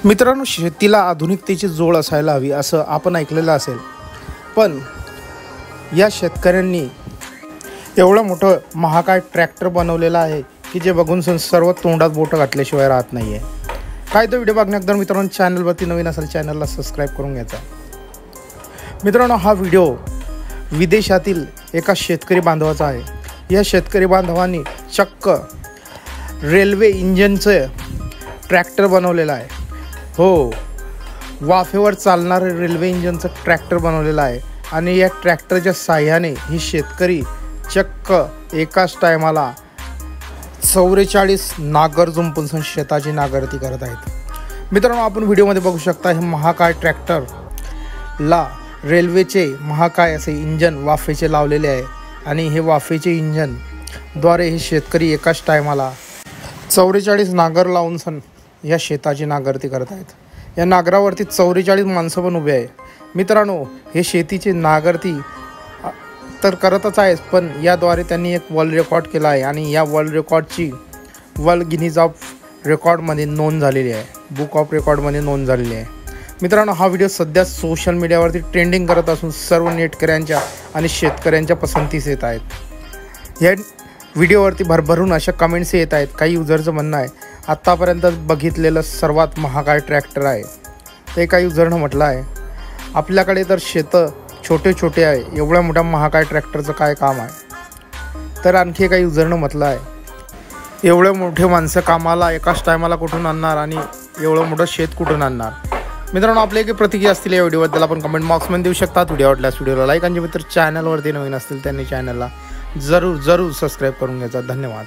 मित्रांनो, शेतीला आधुनिकतेची जोड असायला हवी असं आपण ऐकलेलं असेल, पण या शेतकऱ्यांनी एवढं मोठं महाकाय ट्रॅक्टर बनवलेला आहे की जे बघून सर्व तोंडात बोटं घातल्याशिवाय राहत नाही आहे. काय तो व्हिडिओ बघण्याकरता मित्रांनो चॅनलवरती नवीन असेल चॅनलला सबस्क्राईब करून घ्यायचा. मित्रांनो, हा व्हिडिओ विदेशातील एका शेतकरी बांधवाचा आहे. या शेतकरी बांधवांनी चक्क रेल्वे इंजिनचं ट्रॅक्टर बनवलेलं आहे. हो, वाफेवर चालणारं रेल्वे इंजिनचं ट्रॅक्टर बनवलेलं आहे आणि या ट्रॅक्टरच्या साहाय्याने ही शेतकरी चक्क एकाच टायमाला 44 नांगर जुंपून शेताची नांगरती करत आहेत. मित्रांनो, आपण व्हिडिओमध्ये बघू शकता हे महाकाय ट्रॅक्टरला रेल्वेचे महाकाय असे इंजन वाफेचे लावलेले आहे आणि हे वाफेचे इंजनद्वारे हे शेतकरी एकाच टायमाला 44 नांगर लावून या शेताची नांगरती करत आहेत. या नांगरावरती 44 माणसं पण उभे आहे. मित्रांनो, हे शेतीची नांगरती तर करतच आहे, पण याद्वारे त्यांनी एक वर्ल्ड रेकॉर्ड केला आहे आणि या वर्ल्ड रेकॉर्डची वर्ल्ड गिनीज ऑफ रेकॉर्डमध्ये नोंद झालेली आहे, बुक ऑफ रेकॉर्डमध्ये नोंद झालेली आहे. मित्रांनो, हा व्हिडिओ सध्या सोशल मीडियावरती ट्रेंडिंग करत असून सर्व नेटकऱ्यांच्या आणि शेतकऱ्यांच्या पसंतीस येत आहेत. या व्हिडिओवरती भरभरून अशा कमेंट्स येत आहेत. काही युजरचं म्हणणं आहे आत्तापर्यंत बघितलेलं सर्वात महाकाय ट्रॅक्टर आहे. ते काही युजरनं म्हटलं आहे आपल्याकडे तर शेतं छोटे छोटे आहे, एवढ्या मोठ्या महाकाय ट्रॅक्टरचं काय काम आहे. तर आणखी एका युजरनं म्हटलं आहे एवढे मोठे माणसं कामाला एकाच टायमाला कुठून आणणार आणि एवढं मोठं शेत कुठून आणणार. मित्रांनो, आपले काही प्रतिक्रिया असतील या व्हिडिओबद्दल आपण कमेंट बॉक्समध्ये देऊ शकता. व्हिडिओ आवडल्यास व्हिडिओला लाईक आणि जे मित्र चॅनलवरती नवीन असतील त्यांनी चॅनलला जरूर सबस्क्राईब करून घ्यायचा. धन्यवाद.